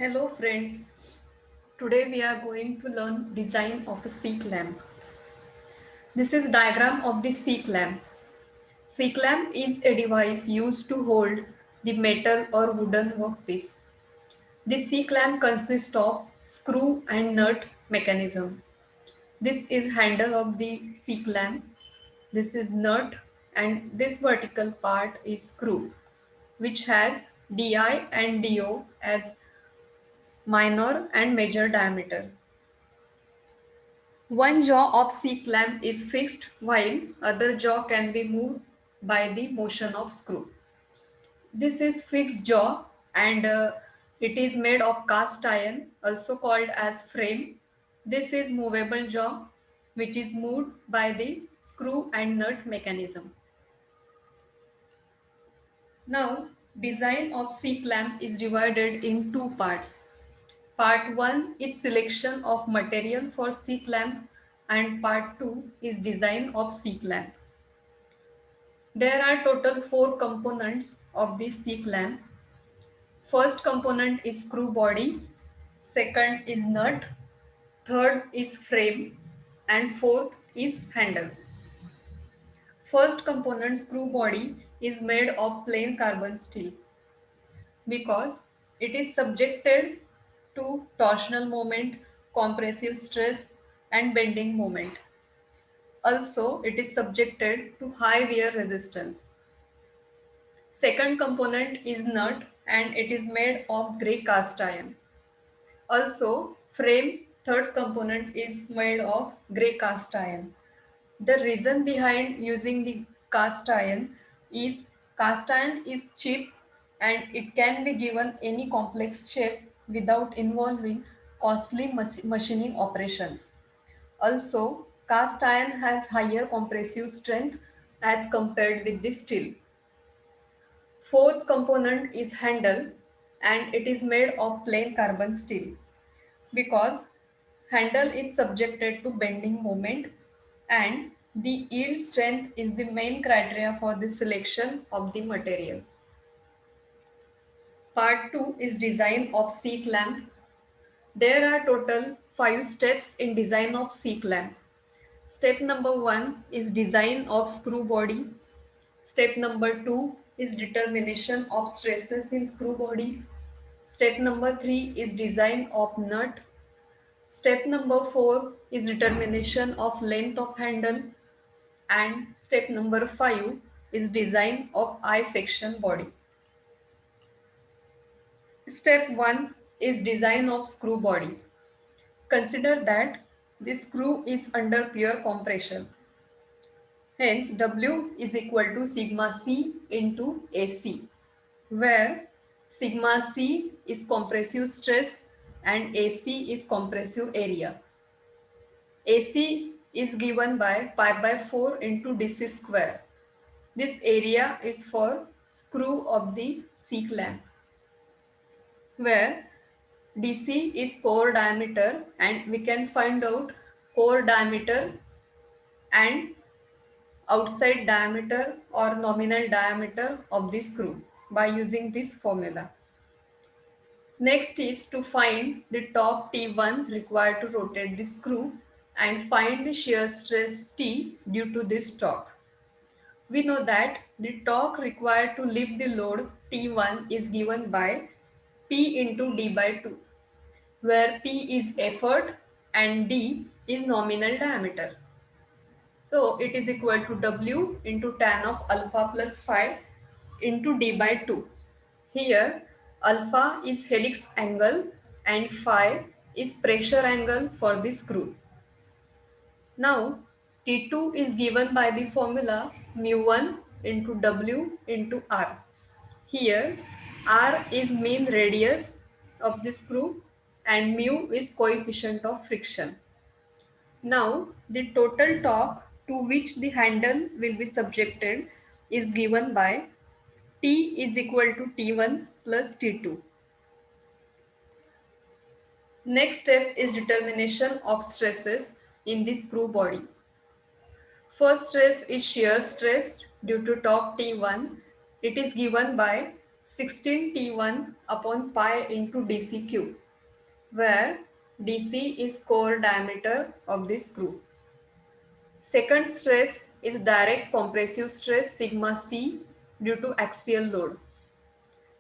Hello friends, today we are going to learn design of a Seek lamp. This is diagram of the Seek lamp. Seek lamp is a device used to hold the metal or wooden workpiece. The Seek lamp consists of screw and nut mechanism. This is handle of the Seek lamp. This is nut and this vertical part is screw which has DI and DO as minor and major diameter. One jaw of C clamp is fixed while other jaw can be moved by the motion of screw. This is fixed jaw and it is made of cast iron, also called as frame. This is movable jaw which is moved by the screw and nut mechanism. Now design of C clamp is divided in two parts. Part 1 is selection of material for C clamp and part 2 is design of C clamp. There are total 4 components of the C clamp. First component is screw body, second is nut, third is frame and fourth is handle. First component screw body is made of plain carbon steel because it is subjected to torsional moment, compressive stress and bending moment. Also, it is subjected to high wear resistance. Second component is nut and it is made of grey cast iron. Also, frame third component is made of grey cast iron. The reason behind using the cast iron is cheap and it can be given any complex shape without involving costly machining operations. Also, cast iron has higher compressive strength as compared with the steel. Fourth component is handle and it is made of plain carbon steel because handle is subjected to bending moment and the yield strength is the main criteria for the selection of the material. Part 2 is design of C clamp. There are total 5 steps in design of C clamp. Step number 1 is design of screw body. Step number 2 is determination of stresses in screw body. Step number 3 is design of nut. Step number 4 is determination of length of handle. And step number 5 is design of I section body. Step 1 is design of screw body. Consider that the screw is under pure compression. Hence, W is equal to sigma C into AC, where sigma C is compressive stress and AC is compressive area. AC is given by pi by 4 into DC square. This area is for screw of the C clamp, where DC is core diameter and we can find out core diameter and outside diameter or nominal diameter of the screw by using this formula. Next is to find the torque T1 required to rotate the screw and find the shear stress T due to this torque. We know that the torque required to lift the load T1 is given by P into D by 2, where P is effort and D is nominal diameter. So it is equal to W into tan of alpha plus phi into D by 2. Here alpha is helix angle and phi is pressure angle for the screw. Now T2 is given by the formula mu1 into W into R. Here R is mean radius of the screw and mu is coefficient of friction. Now the total torque to which the handle will be subjected is given by T is equal to T1 plus T2. Next step is determination of stresses in the screw body. First stress is shear stress due to torque T1. It is given by 16T1 upon pi into dc cube, where dc is core diameter of the screw. Second stress is direct compressive stress sigma c due to axial load.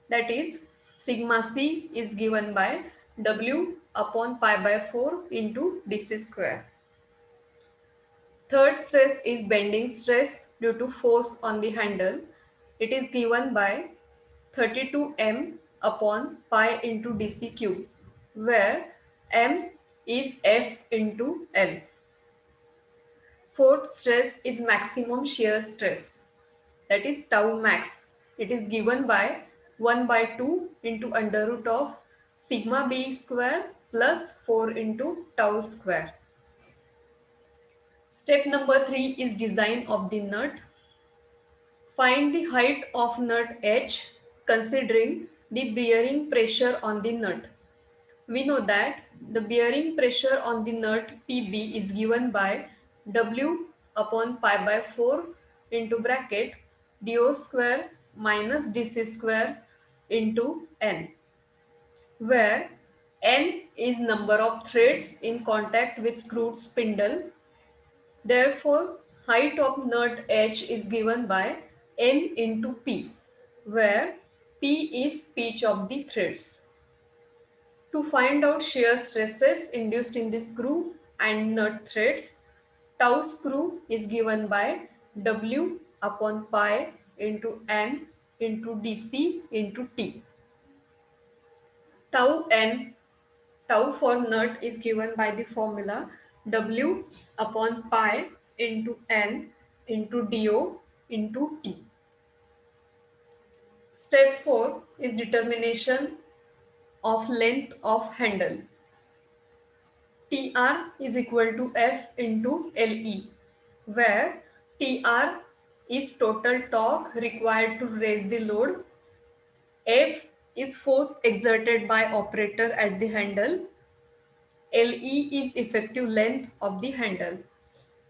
That is, sigma c is given by W upon pi by 4 into dc square. Third stress is bending stress due to force on the handle. It is given by 32 m upon pi into dc cube, where m is F into L. Fourth stress is maximum shear stress, that is tau max. It is given by 1 by 2 into under root of sigma b square plus 4 into tau square. Step number 3 is design of the nut. Find the height of nut H considering the bearing pressure on the nut. We know that the bearing pressure on the nut PB is given by W upon pi by 4 into bracket dO square minus dc square into N, where N is number of threads in contact with screwed spindle. Therefore, height of nut H is given by N into P, where P is pitch of the threads. To find out shear stresses induced in the screw and nut threads, tau screw is given by W upon pi into N into dc into T. Tau N, tau for nut is given by the formula W upon pi into N into dO into T. Step 4 is determination of length of handle. TR is equal to F into LE, where TR is total torque required to raise the load. F is force exerted by operator at the handle. LE is effective length of the handle.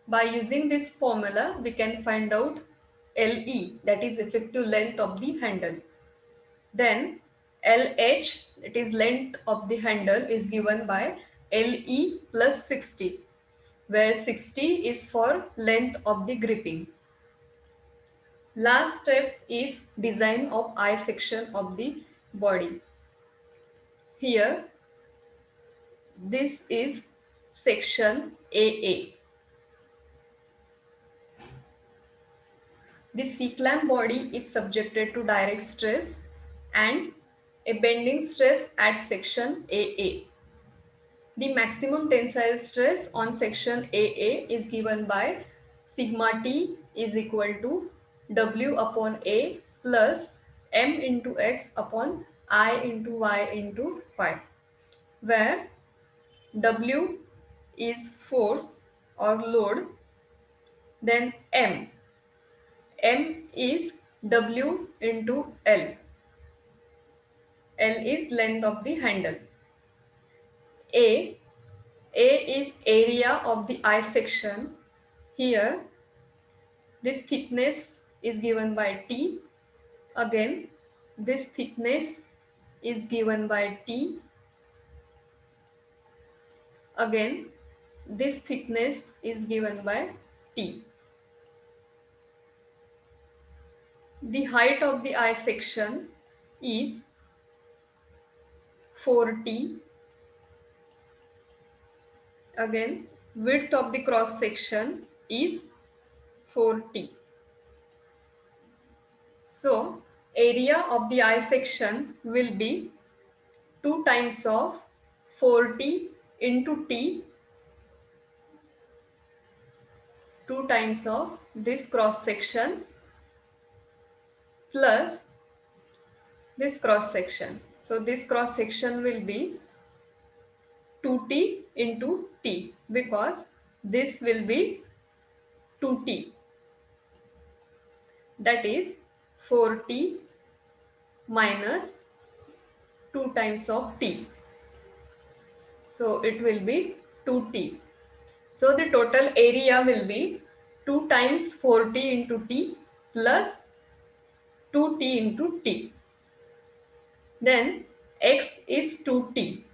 By using this formula, we can find out LE, that is effective length of the handle. Then LH, that is length of the handle, is given by LE plus 60, where 60 is for length of the gripping. Last step is design of I section of the body. Here, this is section AA. The C-clamp body is subjected to direct stress and a bending stress at section AA. The maximum tensile stress on section AA is given by sigma T is equal to W upon A plus M into X upon I into Y into Y, where W is force or load, then M is W into L. L is length of the handle. A is area of the I section. Here, this thickness is given by T. Again, this thickness is given by T. Again, this thickness is given by T. The height of the I section is 4T. Again, width of the cross section is 4T. So, area of the I section will be 2 times of 4T into T, 2 times of this cross section plus this cross section. So, this cross section will be 2T into T, because this will be 2T, that is 4T minus 2 times of T. So it will be 2T. So the total area will be 2 times 4T into T plus 2T into T. Then x is 2t.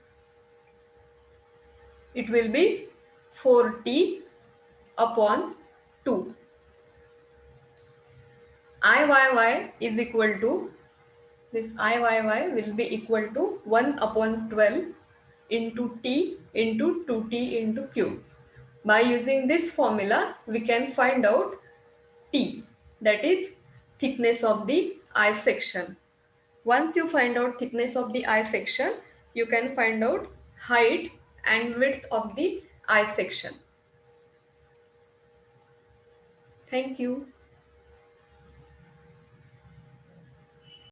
It will be 4t upon 2. Iyy is equal to, this Iyy will be equal to 1 upon 12 into t into 2t into q. By using this formula, we can find out t, that is thickness of the eye section. Once you find out thickness of the eye section, you can find out height and width of the eye section. Thank you.